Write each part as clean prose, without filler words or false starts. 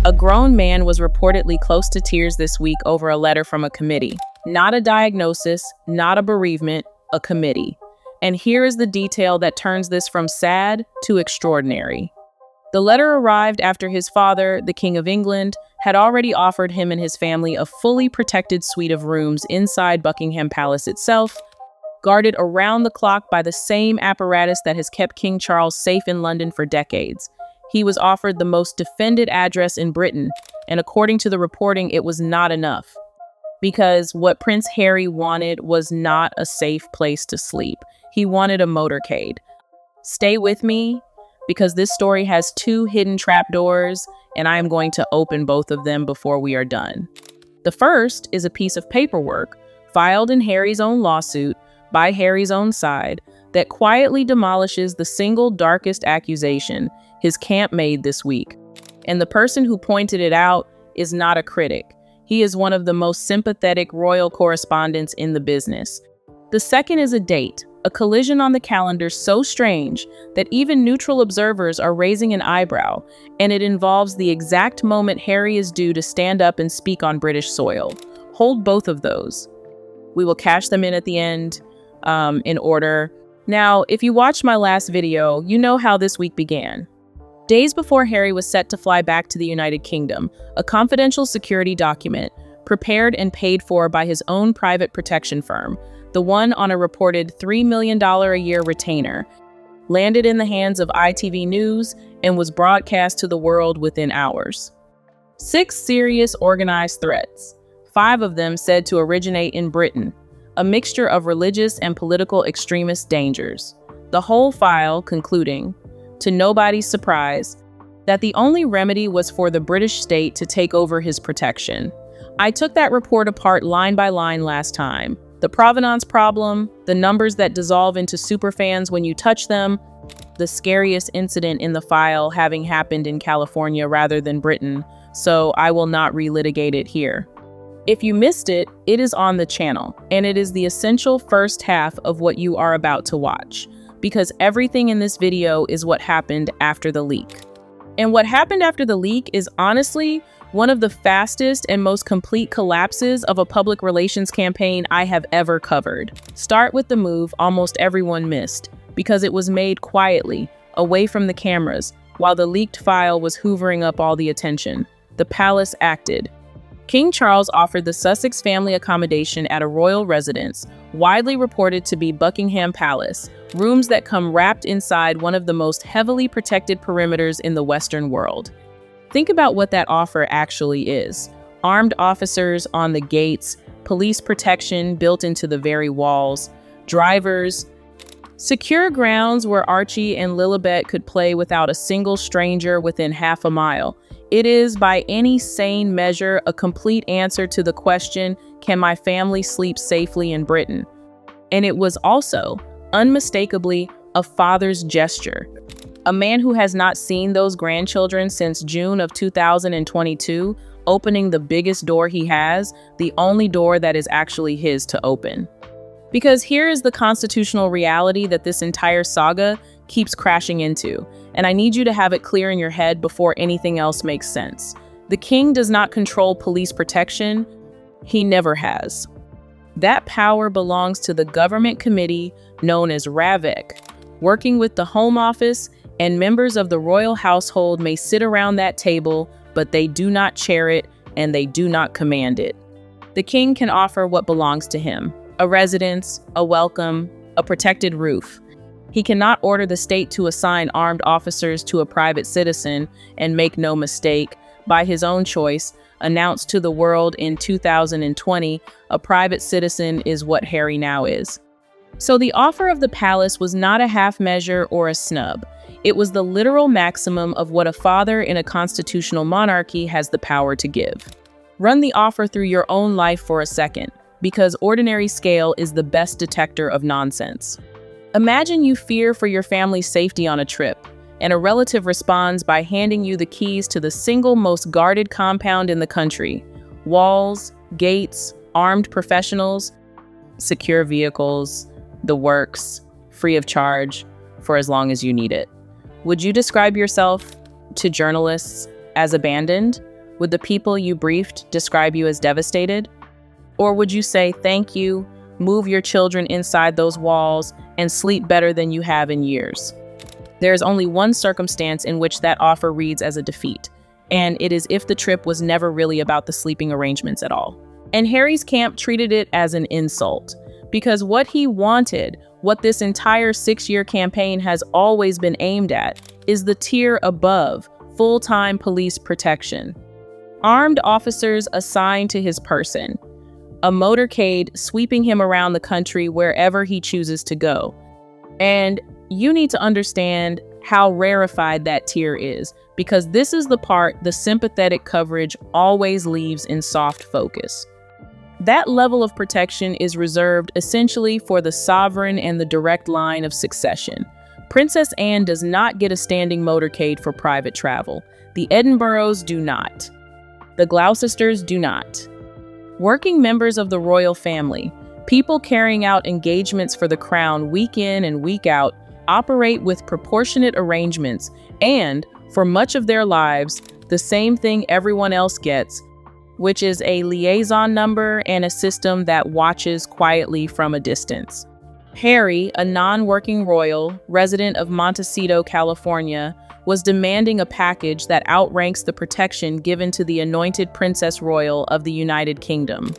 A grown man was reportedly close to tears this week over a letter from a committee. Not a diagnosis, not a bereavement, a committee. And here is the detail that turns this from sad to extraordinary. The letter arrived after his father, the King of England, had already offered him and his family a fully protected suite of rooms inside Buckingham Palace itself, guarded around the clock by the same apparatus that has kept King Charles safe in London for decades. He was offered the most defended address in Britain, and according to the reporting, it was not enough. Because what Prince Harry wanted was not a safe place to sleep. He wanted a motorcade. Stay with me, because this story has 2 hidden trapdoors, and I am going to open both of them before we are done. The first is a piece of paperwork filed in Harry's own lawsuit by Harry's own side that quietly demolishes the single darkest accusation his camp made this week. And the person who pointed it out is not a critic. He is one of the most sympathetic royal correspondents in the business. The second is a date, a collision on the calendar so strange that even neutral observers are raising an eyebrow, and it involves the exact moment Harry is due to stand up and speak on British soil. Hold both of those. We will cash them in at the end, in order. Now, if you watched my last video, you know how this week began. Days before Harry was set to fly back to the United Kingdom, a confidential security document, prepared and paid for by his own private protection firm, the one on a reported $3 million a year retainer, landed in the hands of ITV News and was broadcast to the world within hours. 6 serious organized threats, 5 of them said to originate in Britain, a mixture of religious and political extremist dangers. The whole file concluding, to nobody's surprise, that the only remedy was for the British state to take over his protection. I took that report apart line by line last time. The provenance problem, the numbers that dissolve into superfans when you touch them, the scariest incident in the file having happened in California rather than Britain, so I will not relitigate it here. If you missed it, it is on the channel, and it is the essential first half of what you are about to watch, because everything in this video is what happened after the leak. And what happened after the leak is honestly one of the fastest and most complete collapses of a public relations campaign I have ever covered. Start with the move almost everyone missed, because it was made quietly, away from the cameras, while the leaked file was hoovering up all the attention. The palace acted. King Charles offered the Sussex family accommodation at a royal residence, widely reported to be Buckingham Palace, rooms that come wrapped inside one of the most heavily protected perimeters in the Western world. Think about what that offer actually is. Armed officers on the gates, police protection built into the very walls, drivers, secure grounds where Archie and Lilibet could play without a single stranger within half a mile. It is, by any sane measure, a complete answer to the question, can my family sleep safely in Britain? And it was also, unmistakably, a father's gesture. A man who has not seen those grandchildren since June of 2022, opening the biggest door he has, the only door that is actually his to open. Because here is the constitutional reality that this entire saga keeps crashing into, and I need you to have it clear in your head before anything else makes sense. The king does not control police protection. He never has. That power belongs to the government committee known as RAVEC. Working with the Home Office, and members of the royal household may sit around that table, but they do not chair it and they do not command it. The king can offer what belongs to him: a residence, a welcome, a protected roof. He cannot order the state to assign armed officers to a private citizen and, make no mistake, by his own choice, announced to the world in 2020, a private citizen is what Harry now is. So the offer of the palace was not a half measure or a snub. It was the literal maximum of what a father in a constitutional monarchy has the power to give. Run the offer through your own life for a second, because ordinary scale is the best detector of nonsense. Imagine you fear for your family's safety on a trip, and a relative responds by handing you the keys to the single most guarded compound in the country. Walls, gates, armed professionals, secure vehicles, the works, free of charge, for as long as you need it. Would you describe yourself to journalists as abandoned? would the people you briefed describe you as devastated? Or would you say thank you, move your children inside those walls, and sleep better than you have in years? There is only one circumstance in which that offer reads as a defeat, and it is if the trip was never really about the sleeping arrangements at all. And Harry's camp treated it as an insult, because what he wanted, what this entire 6-year campaign has always been aimed at, is the tier above, full-time police protection. Armed officers assigned to his person, a motorcade sweeping him around the country wherever he chooses to go. And you need to understand how rarefied that tier is, because this is the part the sympathetic coverage always leaves in soft focus. That level of protection is reserved essentially for the sovereign and the direct line of succession. Princess Anne does not get a standing motorcade for private travel. The Edinburghs do not. The Gloucesters do not. Working members of the royal family, people carrying out engagements for the crown week in and week out, operate with proportionate arrangements and, for much of their lives, the same thing everyone else gets, which is a liaison number and a system that watches quietly from a distance. Harry, a non-working royal, resident of Montecito, California, was demanding a package that outranks the protection given to the anointed Princess Royal of the United Kingdom.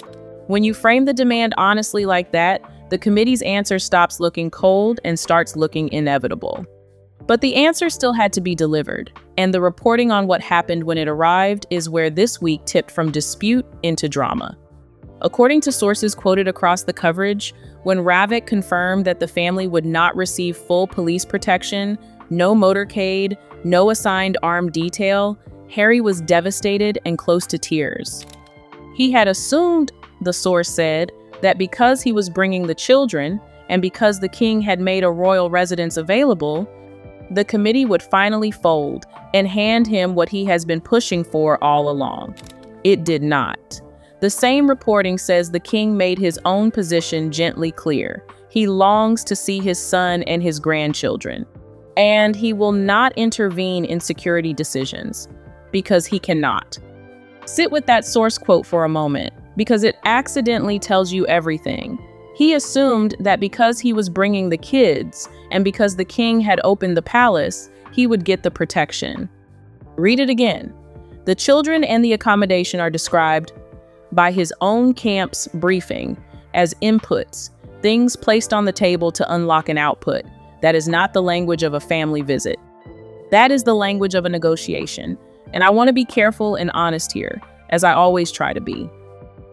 When you frame the demand honestly like that, the committee's answer stops looking cold and starts looking inevitable. But the answer still had to be delivered, and the reporting on what happened when it arrived is where this week tipped from dispute into drama. According to sources quoted across the coverage, when Ravik confirmed that the family would not receive full police protection, no motorcade, no assigned armed detail, Harry was devastated and close to tears. He had assumed, the source said, that because he was bringing the children, and because the king had made a royal residence available, the committee would finally fold and hand him what he has been pushing for all along. It did not. The same reporting says the king made his own position gently clear. He longs to see his son and his grandchildren, and he will not intervene in security decisions because he cannot. Sit with that source quote for a moment, because it accidentally tells you everything. He assumed that because he was bringing the kids, and because the king had opened the palace, he would get the protection. Read it again. The children and the accommodation are described by his own camp's briefing as inputs, things placed on the table to unlock an output. That is not the language of a family visit. That is the language of a negotiation. And I want to be careful and honest here, as I always try to be.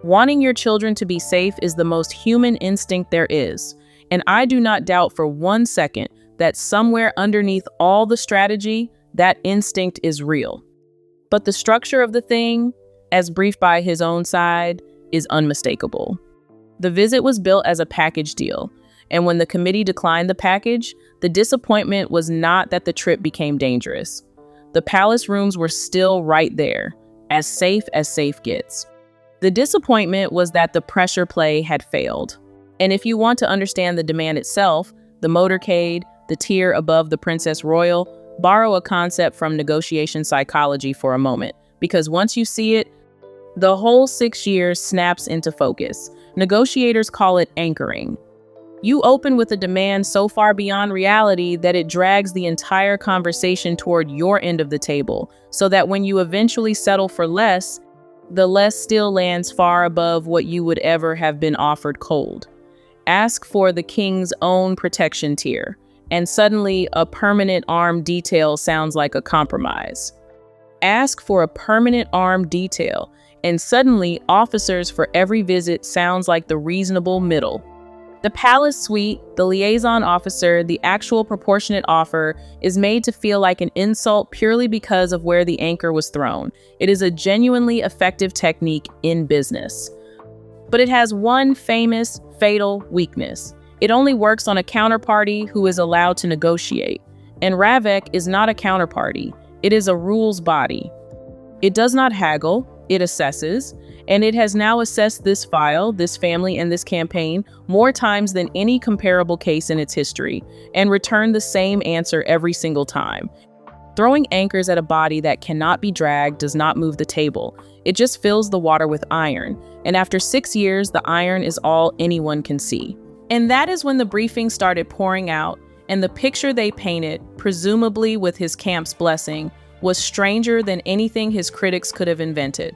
Wanting your children to be safe is the most human instinct there is, and I do not doubt for 1 second that somewhere underneath all the strategy, that instinct is real. But the structure of the thing, as briefed by his own side, is unmistakable. The visit was built as a package deal, and when the committee declined the package, the disappointment was not that the trip became dangerous. The palace rooms were still right there, as safe gets. The disappointment was that the pressure play had failed. And if you want to understand the demand itself, the motorcade, the tier above the Princess Royal, borrow a concept from negotiation psychology for a moment, because once you see it, the whole 6 years snaps into focus. Negotiators call it anchoring. You open with a demand so far beyond reality that it drags the entire conversation toward your end of the table, so that when you eventually settle for less, the less still lands far above what you would ever have been offered cold. Ask for the king's own protection tier, and suddenly a permanent armed detail sounds like a compromise. Ask for a permanent armed detail, and suddenly officers for every visit sounds like the reasonable middle. The palace suite, the liaison officer, the actual proportionate offer is made to feel like an insult purely because of where the anchor was thrown. It is a genuinely effective technique in business. But it has one famous, fatal weakness. It only works on a counterparty who is allowed to negotiate. And Ravik is not a counterparty. It is a rules body. It does not haggle, it assesses, and it has now assessed this file, this family, and this campaign more times than any comparable case in its history, and returned the same answer every single time. Throwing anchors at a body that cannot be dragged does not move the table. It just fills the water with iron. And after 6 years, the iron is all anyone can see. And that is when the briefing started pouring out, and the picture they painted, presumably with his camp's blessing, was stranger than anything his critics could have invented.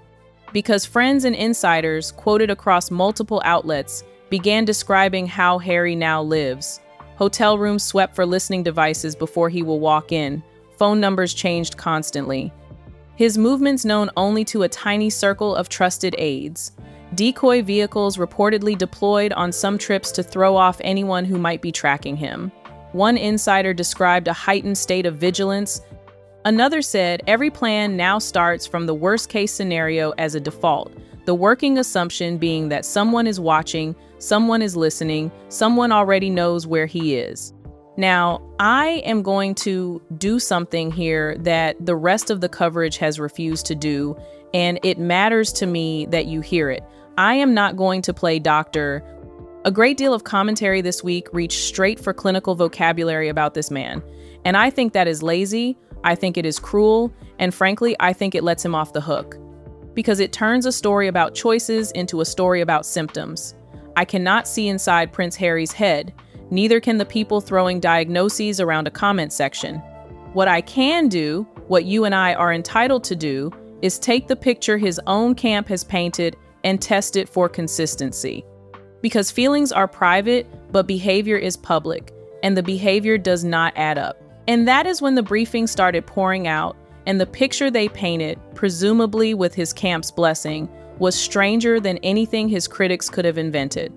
Because friends and insiders, quoted across multiple outlets, began describing how Harry now lives. Hotel rooms swept for listening devices before he will walk in. Phone numbers changed constantly. His movements known only to a tiny circle of trusted aides. Decoy vehicles reportedly deployed on some trips to throw off anyone who might be tracking him. One insider described a heightened state of vigilance. Another said every plan now starts from the worst-case scenario as a default, the working assumption being that someone is watching, someone is listening, someone already knows where he is. Now, I am going to do something here that the rest of the coverage has refused to do, and it matters to me that you hear it. I am not going to play doctor. A great deal of commentary this week reached straight for clinical vocabulary about this man, and I think that is lazy, I think it is cruel, and frankly, I think it lets him off the hook. Because it turns a story about choices into a story about symptoms. I cannot see inside Prince Harry's head. Neither can the people throwing diagnoses around a comment section. What I can do, what you and I are entitled to do, is take the picture his own camp has painted and test it for consistency. Because feelings are private, but behavior is public, and the behavior does not add up. And that is when the briefing started pouring out, and the picture they painted, presumably with his camp's blessing, was stranger than anything his critics could have invented.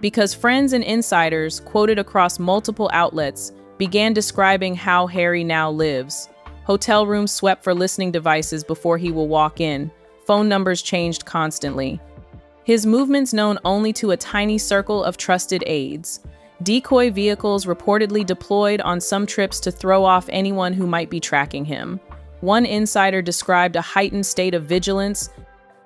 Because friends and insiders, quoted across multiple outlets, began describing how Harry now lives. Hotel rooms swept for listening devices before he will walk in. Phone numbers changed constantly. His movements known only to a tiny circle of trusted aides. Decoy vehicles reportedly deployed on some trips to throw off anyone who might be tracking him. One insider described a heightened state of vigilance.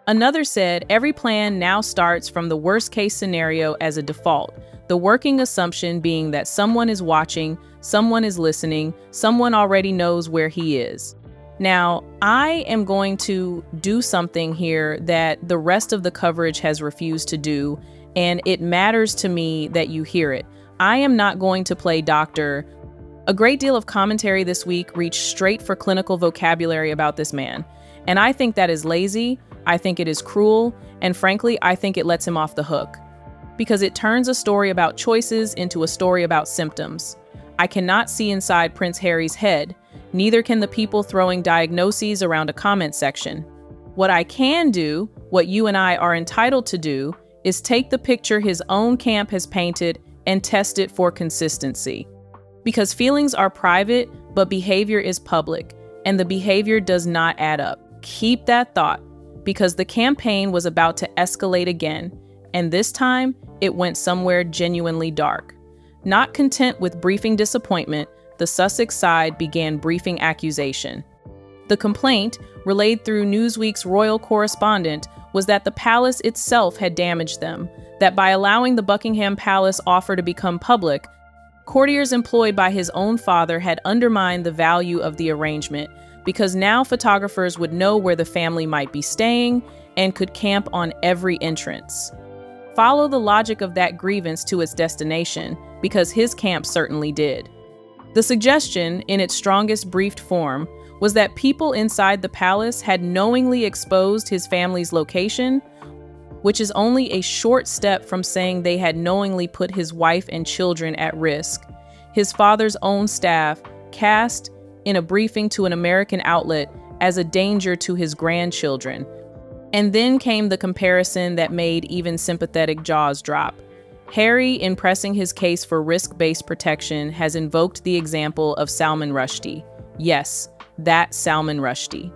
Another said every plan now starts from the worst-case scenario as a default, the working assumption being that someone is watching, someone is listening, someone already knows where he is. Now, I am going to do something here that the rest of the coverage has refused to do, and it matters to me that you hear it. I am not going to play doctor. A great deal of commentary this week reached straight for clinical vocabulary about this man, and I think that is lazy. I think it is cruel, and frankly, I think it lets him off the hook. Because it turns a story about choices into a story about symptoms. I cannot see inside Prince Harry's head. Neither can the people throwing diagnoses around a comment section. What I can do, what you and I are entitled to do, is take the picture his own camp has painted and test it for consistency. Because feelings are private, but behavior is public, and the behavior does not add up. Keep that thought. Because the campaign was about to escalate again, and this time, it went somewhere genuinely dark. Not content with briefing disappointment, the Sussex side began briefing accusation. The complaint, relayed through Newsweek's royal correspondent, was that the palace itself had damaged them, that by allowing the Buckingham Palace offer to become public, courtiers employed by his own father had undermined the value of the arrangement, because now photographers would know where the family might be staying and could camp on every entrance. Follow the logic of that grievance to its destination, because his camp certainly did. The suggestion, in its strongest briefed form, was that people inside the palace had knowingly exposed his family's location, which is only a short step from saying they had knowingly put his wife and children at risk. His father's own staff cast in a briefing to an American outlet as a danger to his grandchildren. And then came the comparison that made even sympathetic jaws drop. Harry, in pressing his case for risk-based protection, has invoked the example of Salman Rushdie. Yes, that Salman Rushdie.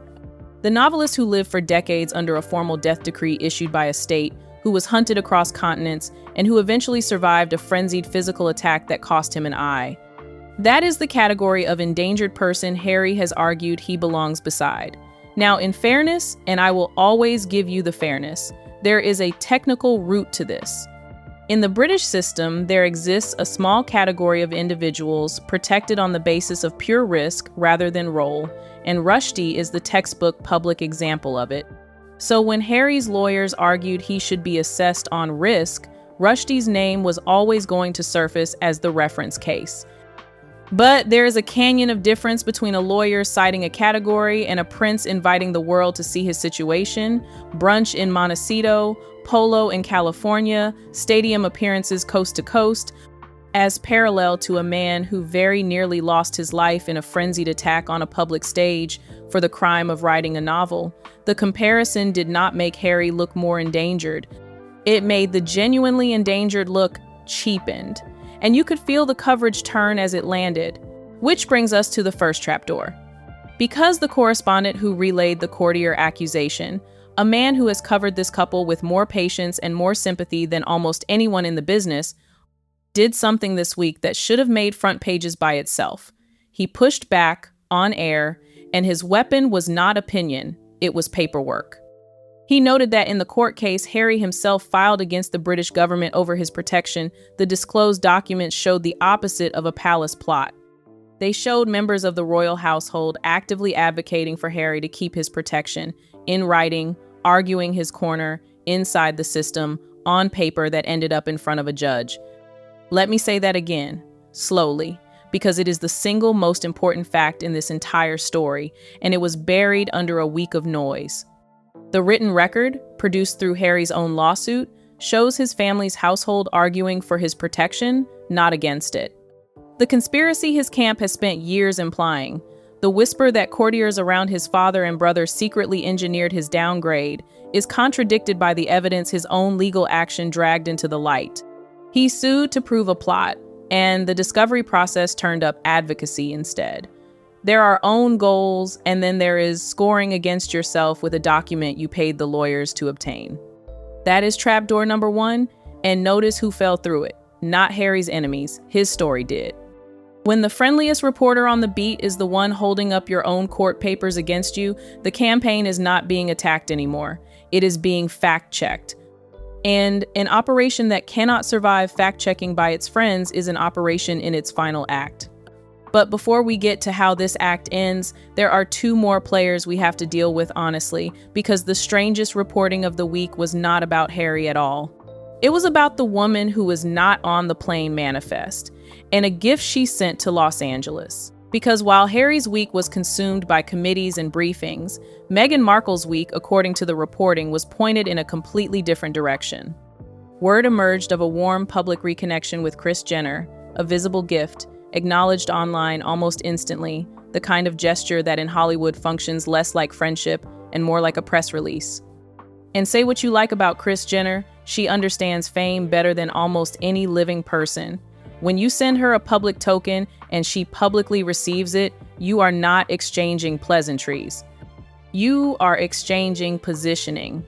The novelist who lived for decades under a formal death decree issued by a state, who was hunted across continents, and who eventually survived a frenzied physical attack that cost him an eye. That is the category of endangered person Harry has argued he belongs beside. Now, in fairness, and I will always give you the fairness, there is a technical root to this. In the British system, there exists a small category of individuals protected on the basis of pure risk rather than role, and Rushdie is the textbook public example of it. So when Harry's lawyers argued he should be assessed on risk, Rushdie's name was always going to surface as the reference case. But there is a canyon of difference between a lawyer citing a category and a prince inviting the world to see his situation, brunch in Montecito, polo in California, stadium appearances coast to coast, as parallel to a man who very nearly lost his life in a frenzied attack on a public stage for the crime of writing a novel. The comparison did not make Harry look more endangered. It made the genuinely endangered look cheapened. And you could feel the coverage turn as it landed. Which brings us to the first trapdoor. Because the correspondent who relayed the courtier accusation, a man who has covered this couple with more patience and more sympathy than almost anyone in the business, did something this week that should have made front pages by itself. He pushed back, on air, and his weapon was not opinion, it was paperwork. He noted that in the court case Harry himself filed against the British government over his protection, the disclosed documents showed the opposite of a palace plot. They showed members of the royal household actively advocating for Harry to keep his protection, in writing, arguing his corner, inside the system, on paper that ended up in front of a judge. Let me say that again, slowly, because it is the single most important fact in this entire story, and it was buried under a week of noise. The written record, produced through Harry's own lawsuit, shows his family's household arguing for his protection, not against it. The conspiracy his camp has spent years implying, the whisper that courtiers around his father and brother secretly engineered his downgrade, is contradicted by the evidence his own legal action dragged into the light. He sued to prove a plot, and the discovery process turned up advocacy instead. There are own goals, and then there is scoring against yourself with a document you paid the lawyers to obtain. That is trapdoor number one, and notice who fell through it. Not Harry's enemies, his story did. When the friendliest reporter on the beat is the one holding up your own court papers against you, the campaign is not being attacked anymore. It is being fact-checked. And an operation that cannot survive fact-checking by its friends is an operation in its final act. But before we get to how this act ends, there are two more players we have to deal with honestly, because the strangest reporting of the week was not about Harry at all. It was about the woman who was not on the plane manifest, and a gift she sent to Los Angeles. Because while Harry's week was consumed by committees and briefings, Meghan Markle's week, according to the reporting, was pointed in a completely different direction. Word emerged of a warm public reconnection with Kris Jenner, a visible gift, acknowledged online almost instantly, the kind of gesture that in Hollywood functions less like friendship and more like a press release. And say what you like about Kris Jenner, she understands fame better than almost any living person. When you send her a public token and she publicly receives it, you are not exchanging pleasantries. You are exchanging positioning,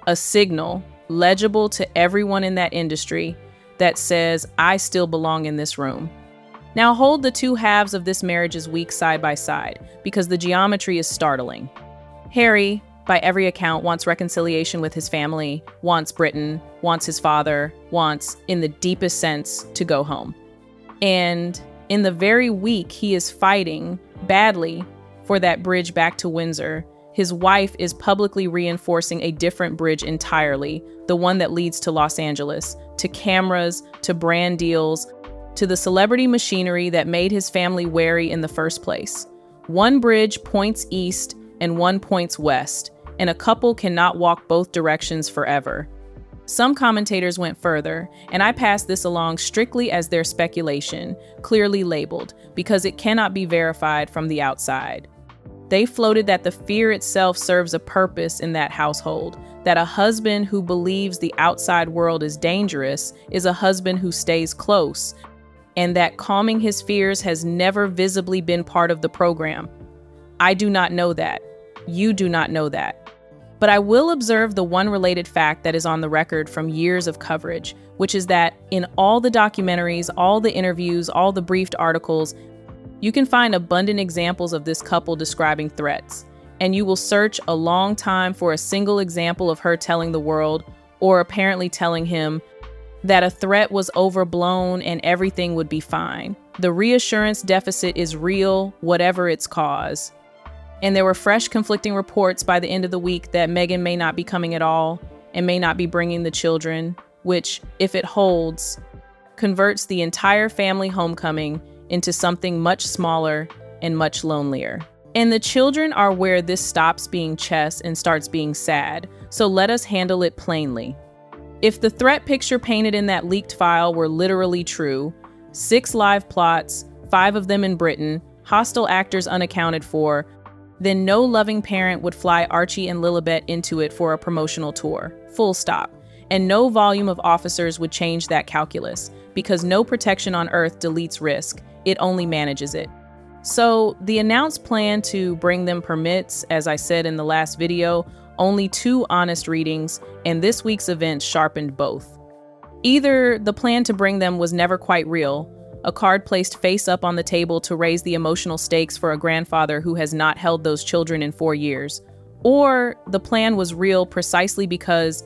a signal legible to everyone in that industry that says, I still belong in this room. Now hold the two halves of this marriage's week side by side, because the geometry is startling. Harry, by every account, wants reconciliation with his family, wants Britain, wants his father, wants, in the deepest sense, to go home. And in the very week he is fighting badly for that bridge back to Windsor, his wife is publicly reinforcing a different bridge entirely, the one that leads to Los Angeles, to cameras, to brand deals, to the celebrity machinery that made his family wary in the first place. One bridge points east and one points west, and a couple cannot walk both directions forever. Some commentators went further, and I pass this along strictly as their speculation, clearly labeled, because it cannot be verified from the outside. They floated that the fear itself serves a purpose in that household, that a husband who believes the outside world is dangerous is a husband who stays close, and that calming his fears has never visibly been part of the program. I do not know that. You do not know that. But I will observe the one related fact that is on the record from years of coverage, which is that in all the documentaries, all the interviews, all the briefed articles, you can find abundant examples of this couple describing threats. And you will search a long time for a single example of her telling the world, or apparently telling him, that a threat was overblown and everything would be fine. The reassurance deficit is real, whatever its cause. And there were fresh conflicting reports by the end of the week that Meghan may not be coming at all and may not be bringing the children, which, if it holds, converts the entire family homecoming into something much smaller and much lonelier. And the children are where this stops being chess and starts being sad, so let us handle it plainly. If the threat picture painted in that leaked file were literally true, 6 live plots, 5 of them in Britain, hostile actors unaccounted for, then no loving parent would fly Archie and Lilibet into it for a promotional tour. Full stop. And no volume of officers would change that calculus, because no protection on Earth deletes risk, it only manages it. So the announced plan to bring them permits, as I said in the last video, only 2 honest readings, and this week's events sharpened both. Either the plan to bring them was never quite real, a card placed face up on the table to raise the emotional stakes for a grandfather who has not held those children in 4 years, or the plan was real precisely because,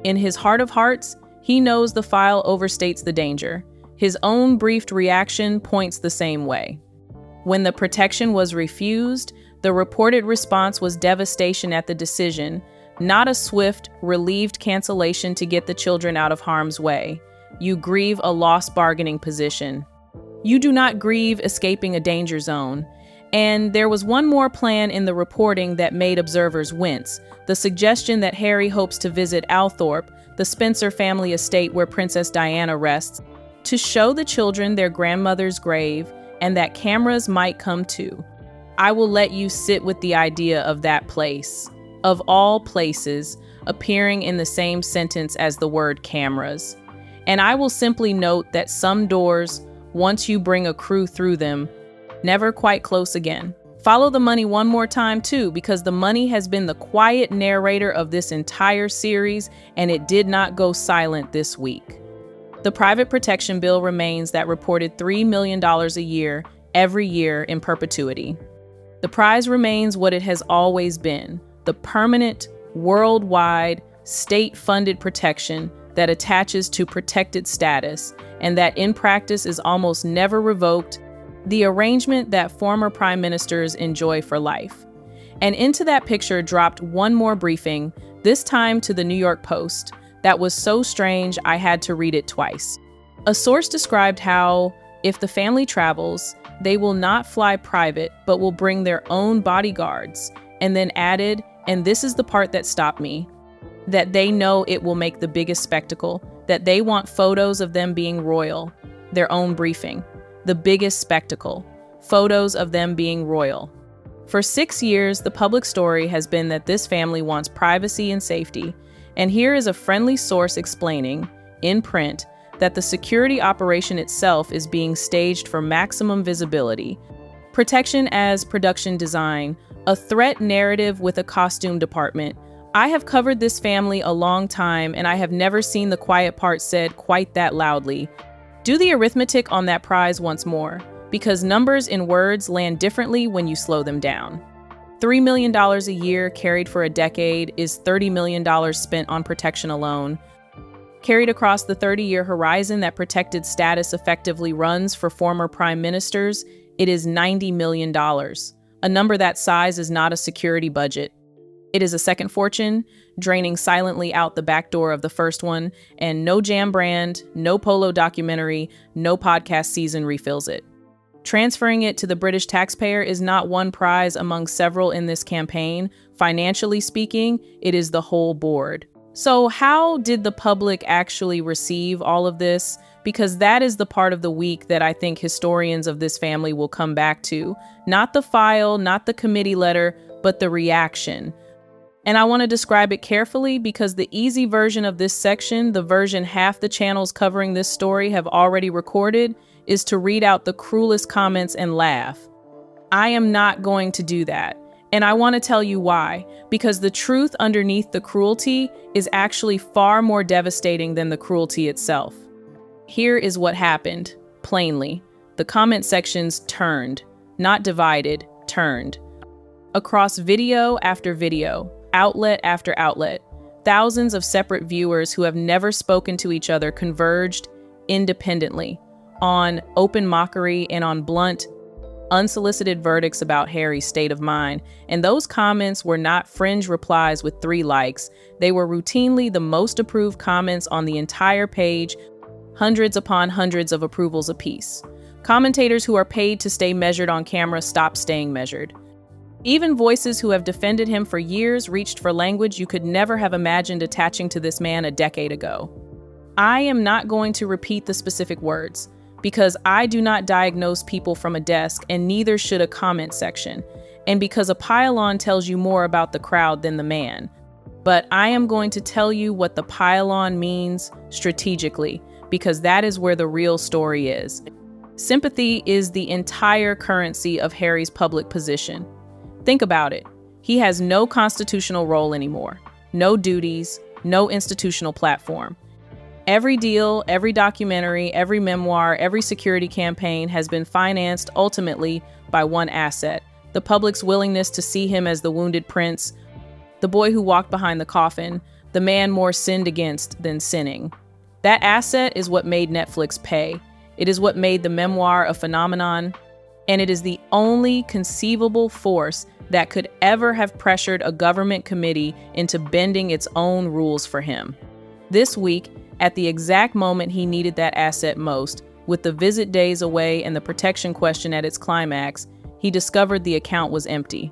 in his heart of hearts, he knows the file overstates the danger. His own briefed reaction points the same way. When the protection was refused, the reported response was devastation at the decision, not a swift, relieved cancellation to get the children out of harm's way. You grieve a lost bargaining position. You do not grieve escaping a danger zone. And there was one more plan in the reporting that made observers wince, the suggestion that Harry hopes to visit Althorpe, the Spencer family estate where Princess Diana rests, to show the children their grandmother's grave and that cameras might come too. I will let you sit with the idea of that place, of all places, appearing in the same sentence as the word cameras. And I will simply note that some doors, once you bring a crew through them, never quite close again. Follow the money one more time too, because the money has been the quiet narrator of this entire series, and it did not go silent this week. The private protection bill remains that reported $3 million a year, every year in perpetuity. The prize remains what it has always been, the permanent, worldwide, state-funded protection that attaches to protected status, and that in practice is almost never revoked, the arrangement that former prime ministers enjoy for life. And into that picture dropped one more briefing, this time to the New York Post, that was so strange I had to read it twice. A source described how, if the family travels, they will not fly private, but will bring their own bodyguards, and then added, and this is the part that stopped me, that they know it will make the biggest spectacle, that they want photos of them being royal, their own briefing, the biggest spectacle, photos of them being royal. For 6 years, the public story has been that this family wants privacy and safety, and here is a friendly source explaining, in print, that the security operation itself is being staged for maximum visibility. Protection as production design, a threat narrative with a costume department. I have covered this family a long time, and I have never seen the quiet part said quite that loudly. Do the arithmetic on that prize once more, because numbers in words land differently when you slow them down. $3 million a year carried for a decade is $30 million spent on protection alone. Carried across the 30-year horizon that protected status effectively runs for former prime ministers, it is $90 million. A number that size is not a security budget. It is a second fortune, draining silently out the back door of the first one, and no jam brand, no polo documentary, no podcast season refills it. Transferring it to the British taxpayer is not one prize among several in this campaign. Financially speaking, it is the whole board. So how did the public actually receive all of this? Because that is the part of the week that I think historians of this family will come back to. Not the file, not the committee letter, but the reaction. And I want to describe it carefully because the easy version of this section, the version half the channels covering this story have already recorded, is to read out the cruelest comments and laugh. I am not going to do that. And I want to tell you why. Because the truth underneath the cruelty is actually far more devastating than the cruelty itself. Here is what happened, plainly. The comment sections turned, not divided, turned. Across video after video, outlet after outlet, Thousands of separate viewers who have never spoken to each other converged independently on open mockery and on blunt, unsolicited verdicts about Harry's state of mind. And those comments were not fringe replies with 3 likes. They were routinely the most approved comments on the entire page, hundreds upon hundreds of approvals apiece. Commentators who are paid to stay measured on camera stopped staying measured. Even voices who have defended him for years reached for language you could never have imagined attaching to this man a decade ago. I am not going to repeat the specific words, because I do not diagnose people from a desk, and neither should a comment section, and because a pile-on tells you more about the crowd than the man. But I am going to tell you what the pile-on means strategically, because that is where the real story is. Sympathy is the entire currency of Harry's public position. Think about it. He has no constitutional role anymore, no duties, no institutional platform. Every deal, every documentary, every memoir, every security campaign has been financed ultimately by one asset: the public's willingness to see him as the wounded prince, the boy who walked behind the coffin, the man more sinned against than sinning. That asset is what made Netflix pay. It is what made the memoir a phenomenon, and it is the only conceivable force that could ever have pressured a government committee into bending its own rules for him. This week, at the exact moment he needed that asset most, with the visit days away and the protection question at its climax, he discovered the account was empty.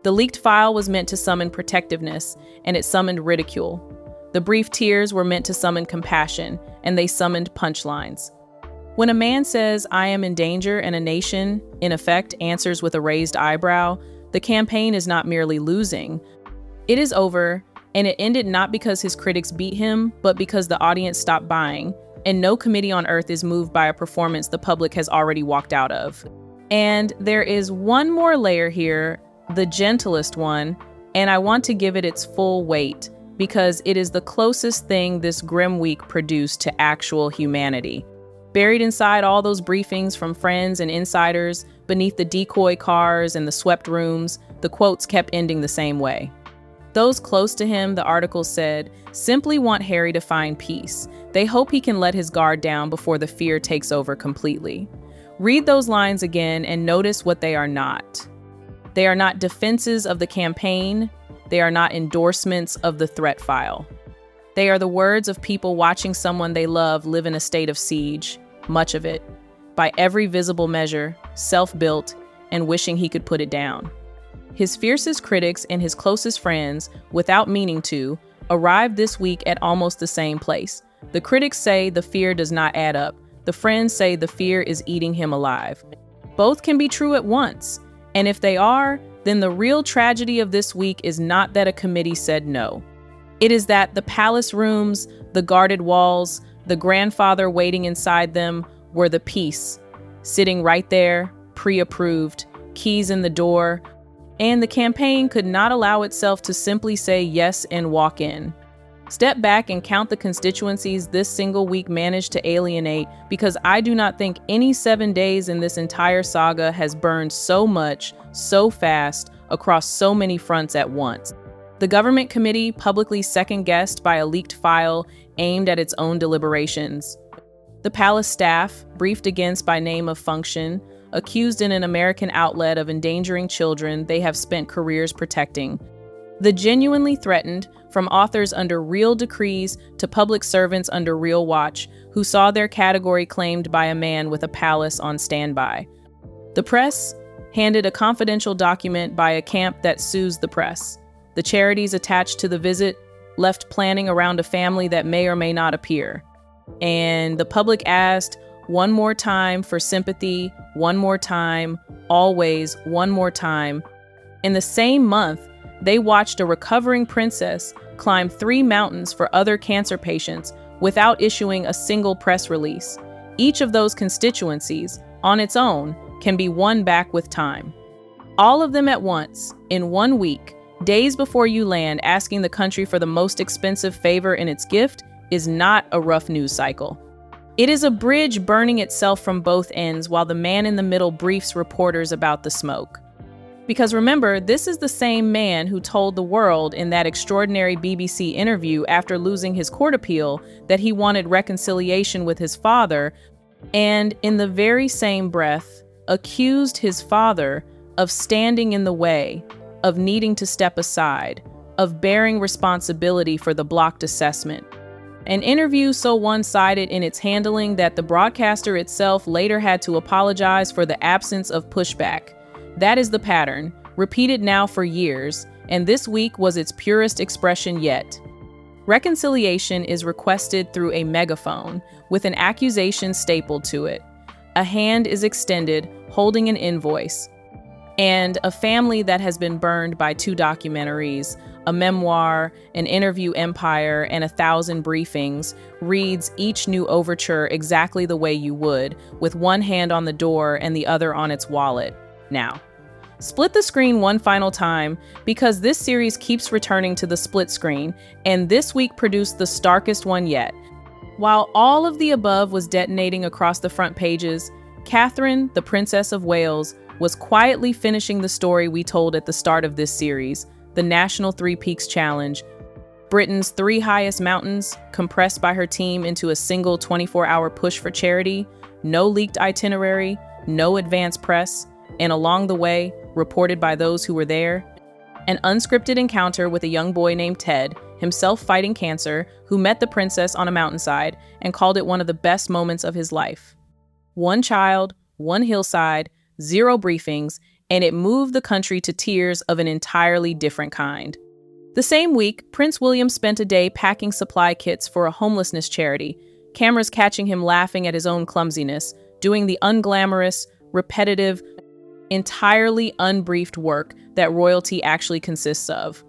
The leaked file was meant to summon protectiveness, and it summoned ridicule. The brief tears were meant to summon compassion, and they summoned punchlines. When a man says, "I am in danger," and a nation, in effect, answers with a raised eyebrow, the campaign is not merely losing. It is over, and it ended not because his critics beat him, but because the audience stopped buying, and no committee on earth is moved by a performance the public has already walked out of. And there is one more layer here, the gentlest one, and I want to give it its full weight, because it is the closest thing this grim week produced to actual humanity. Buried inside all those briefings from friends and insiders, beneath the decoy cars and the swept rooms, the quotes kept ending the same way. Those close to him, the article said, simply want Harry to find peace. They hope he can let his guard down before the fear takes over completely. Read those lines again and notice what they are not. They are not defenses of the campaign. They are not endorsements of the threat file. They are the words of people watching someone they love live in a state of siege, much of it, by every visible measure, self-built, and wishing he could put it down. His fiercest critics and his closest friends, without meaning to, arrived this week at almost the same place. The critics say the fear does not add up. The friends say the fear is eating him alive. Both can be true at once, and if they are, then the real tragedy of this week is not that a committee said no. It is that the palace rooms, the guarded walls, the grandfather waiting inside them were the peace, sitting right there, pre-approved, keys in the door, and the campaign could not allow itself to simply say yes and walk in. Step back and count the constituencies this single week managed to alienate, because I do not think any 7 days in this entire saga has burned so much, so fast, across so many fronts at once. The government committee, publicly second-guessed by a leaked file aimed at its own deliberations. The palace staff, briefed against by name of function, accused in an American outlet of endangering children they have spent careers protecting. The genuinely threatened, from authors under real decrees to public servants under real watch, who saw their category claimed by a man with a palace on standby. The press, handed a confidential document by a camp that sues the press. The charities attached to the visit, left planning around a family that may or may not appear. And the public asked one more time for sympathy, one more time, always one more time. In the same month, they watched a recovering princess climb 3 mountains for other cancer patients without issuing a single press release. Each of those constituencies, on its own, can be won back with time. All of them at once, in 1 week, days before you land, asking the country for the most expensive favor in its gift is not a rough news cycle. It is a bridge burning itself from both ends while the man in the middle briefs reporters about the smoke. Because remember, this is the same man who told the world in that extraordinary BBC interview after losing his court appeal that he wanted reconciliation with his father, and in the very same breath, accused his father of standing in the way, of needing to step aside, of bearing responsibility for the blocked assessment. An interview so one-sided in its handling that the broadcaster itself later had to apologize for the absence of pushback. That is the pattern, repeated now for years, and this week was its purest expression yet. Reconciliation is requested through a megaphone, with an accusation stapled to it. A hand is extended, holding an invoice. And a family that has been burned by 2 documentaries, a memoir, an interview empire, and 1,000 briefings, reads each new overture exactly the way you would, with one hand on the door and the other on its wallet. Now, split the screen one final time, because this series keeps returning to the split screen, and this week produced the starkest one yet. While all of the above was detonating across the front pages, Catherine, the Princess of Wales, was quietly finishing the story we told at the start of this series, the National 3 Peaks Challenge, Britain's 3 highest mountains, compressed by her team into a single 24-hour push for charity, no leaked itinerary, no advance press, and along the way, reported by those who were there, an unscripted encounter with a young boy named Ted, himself fighting cancer, who met the princess on a mountainside and called it one of the best moments of his life. 1 child, 1 hillside, 0 briefings, and it moved the country to tears of an entirely different kind. The same week, Prince William spent a day packing supply kits for a homelessness charity, cameras catching him laughing at his own clumsiness, doing the unglamorous, repetitive, entirely unbriefed work that royalty actually consists of.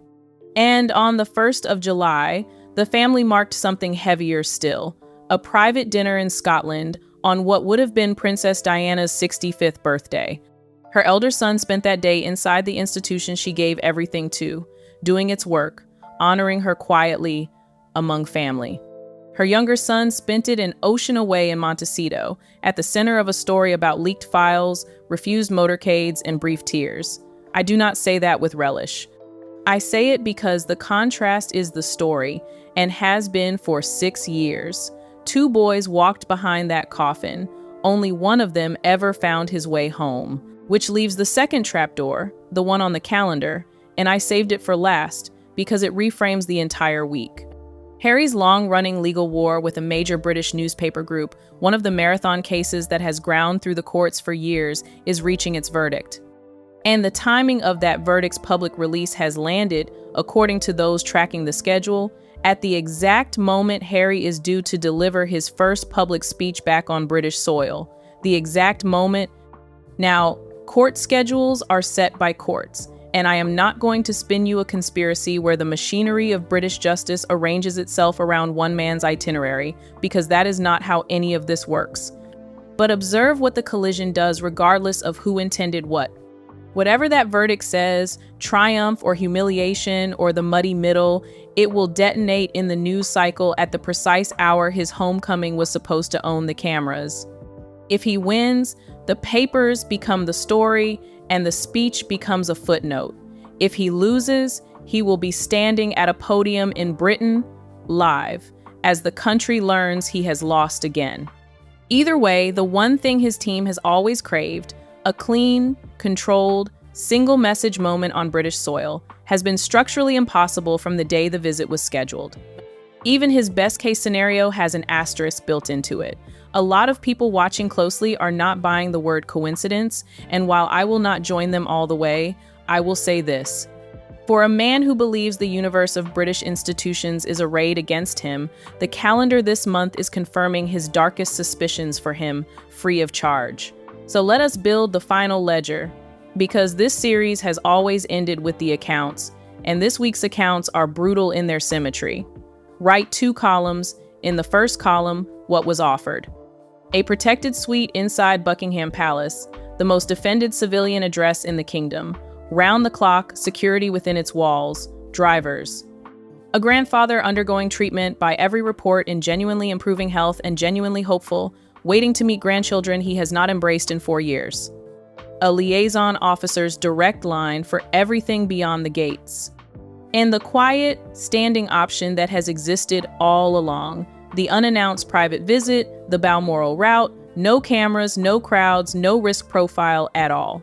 And on the 1st of July, the family marked something heavier still, a private dinner in Scotland on what would have been Princess Diana's 65th birthday. Her elder son spent that day inside the institution she gave everything to, doing its work, honoring her quietly among family. Her younger son spent it an ocean away in Montecito, at the center of a story about leaked files, refused motorcades, and brief tears. I do not say that with relish. I say it because the contrast is the story, and has been for 6 years. 2 boys walked behind that coffin. Only one of them ever found his way home, which leaves the second trapdoor, the one on the calendar, and I saved it for last because it reframes the entire week. Harry's long-running legal war with a major British newspaper group, one of the marathon cases that has ground through the courts for years, is reaching its verdict. And the timing of that verdict's public release has landed, according to those tracking the schedule, at the exact moment Harry is due to deliver his first public speech back on British soil. The exact moment. Now, court schedules are set by courts, and I am not going to spin you a conspiracy where the machinery of British justice arranges itself around one man's itinerary, because that is not how any of this works. But observe what the collision does regardless of who intended what. Whatever that verdict says, triumph or humiliation or the muddy middle, it will detonate in the news cycle at the precise hour his homecoming was supposed to own the cameras. If he wins, the papers become the story and the speech becomes a footnote. If he loses, he will be standing at a podium in Britain, live, as the country learns he has lost again. Either way, the one thing his team has always craved, a clean, controlled, single-message moment on British soil, has been structurally impossible from the day the visit was scheduled. Even his best-case scenario has an asterisk built into it. A lot of people watching closely are not buying the word coincidence, and while I will not join them all the way, I will say this. For a man who believes the universe of British institutions is arrayed against him, the calendar this month is confirming his darkest suspicions for him, free of charge. So let us build the final ledger, because this series has always ended with the accounts, and this week's accounts are brutal in their symmetry. Write 2 columns. In the first column, what was offered. A protected suite inside Buckingham Palace, the most defended civilian address in the kingdom. Round the clock, security within its walls, drivers. A grandfather undergoing treatment, by every report in genuinely improving health and genuinely hopeful, waiting to meet grandchildren he has not embraced in 4 years. a liaison officer's direct line for everything beyond the gates. And the quiet, standing option that has existed all along. The unannounced private visit, the Balmoral route, no cameras, no crowds, no risk profile at all.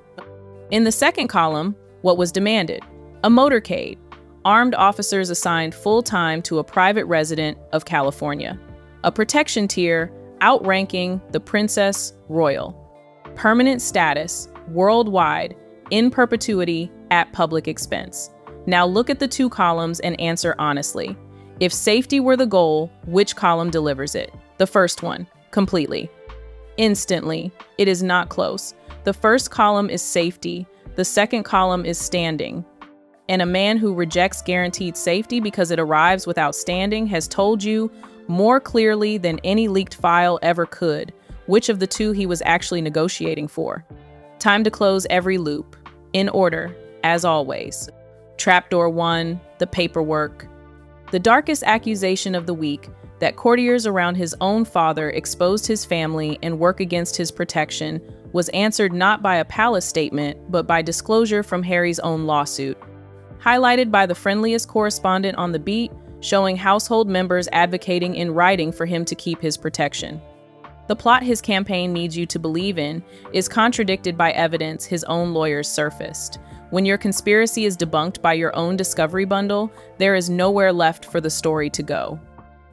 In the second column, what was demanded? A motorcade. Armed officers assigned full time to a private resident of California. A protection tier outranking the Princess Royal. Permanent status, worldwide, in perpetuity, at public expense. Now look at the two columns and answer honestly. If safety were the goal, which column delivers it? The first one, completely. Instantly. It is not close. The first column is safety. The second column is standing. And a man who rejects guaranteed safety because it arrives without standing has told you more clearly than any leaked file ever could which of the two he was actually negotiating for. Time to close every loop. In order, as always. Trapdoor 1, the paperwork. The darkest accusation of the week, that courtiers around his own father exposed his family and work against his protection, was answered not by a palace statement, but by disclosure from Harry's own lawsuit. Highlighted by the friendliest correspondent on the beat, showing household members advocating in writing for him to keep his protection. The plot his campaign needs you to believe in is contradicted by evidence his own lawyers surfaced. When your conspiracy is debunked by your own discovery bundle, there is nowhere left for the story to go.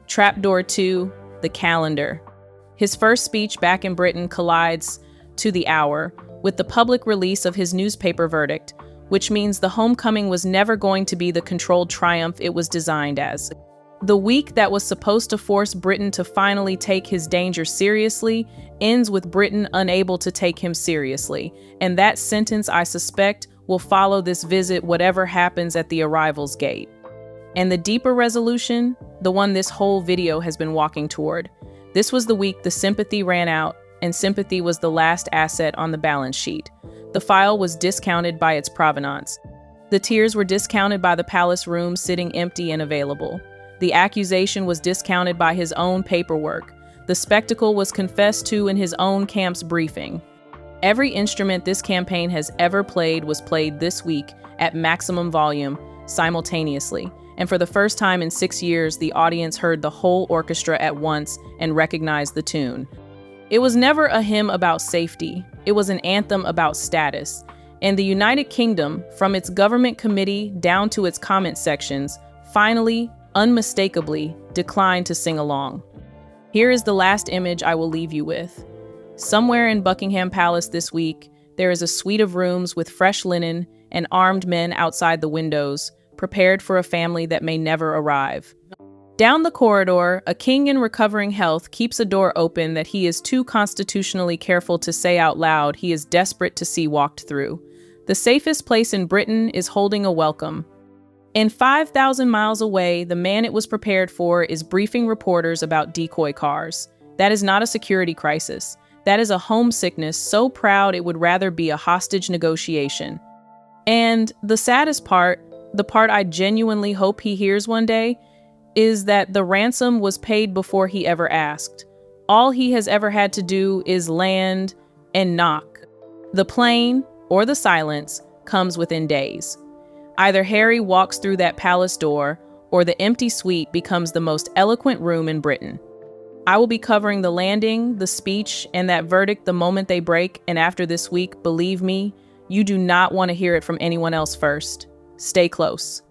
Trapdoor 2, the calendar. His first speech back in Britain collides, to the hour, with the public release of his newspaper verdict, which means the homecoming was never going to be the controlled triumph it was designed as. The week that was supposed to force Britain to finally take his danger seriously ends with Britain unable to take him seriously, and that sentence, I suspect, will follow this visit whatever happens at the arrival's gate. And the deeper resolution, the one this whole video has been walking toward. This was the week the sympathy ran out, and sympathy was the last asset on the balance sheet. The file was discounted by its provenance. The tears were discounted by the palace room sitting empty and available. The accusation was discounted by his own paperwork. The spectacle was confessed to in his own camp's briefing. Every instrument this campaign has ever played was played this week at maximum volume, simultaneously. And for the first time in 6 years, the audience heard the whole orchestra at once and recognized the tune. It was never a hymn about safety. It was an anthem about status. And the United Kingdom, from its government committee down to its comment sections, finally, unmistakably, declined to sing along. Here is the last image I will leave you with. Somewhere in Buckingham Palace this week, there is a suite of rooms with fresh linen and armed men outside the windows, prepared for a family that may never arrive. Down the corridor, a king in recovering health keeps a door open that he is too constitutionally careful to say out loud he is desperate to see walked through. The safest place in Britain is holding a welcome. And 5,000 miles away, the man it was prepared for is briefing reporters about decoy cars. That is not a security crisis. That is a homesickness so proud it would rather be a hostage negotiation. And the saddest part, the part I genuinely hope he hears one day, is that the ransom was paid before he ever asked. All he has ever had to do is land and knock. The plane, or the silence, comes within days. Either Harry walks through that palace door, or the empty suite becomes the most eloquent room in Britain. I will be covering the landing, the speech, and that verdict the moment they break, and after this week, believe me, you do not want to hear it from anyone else first. Stay close.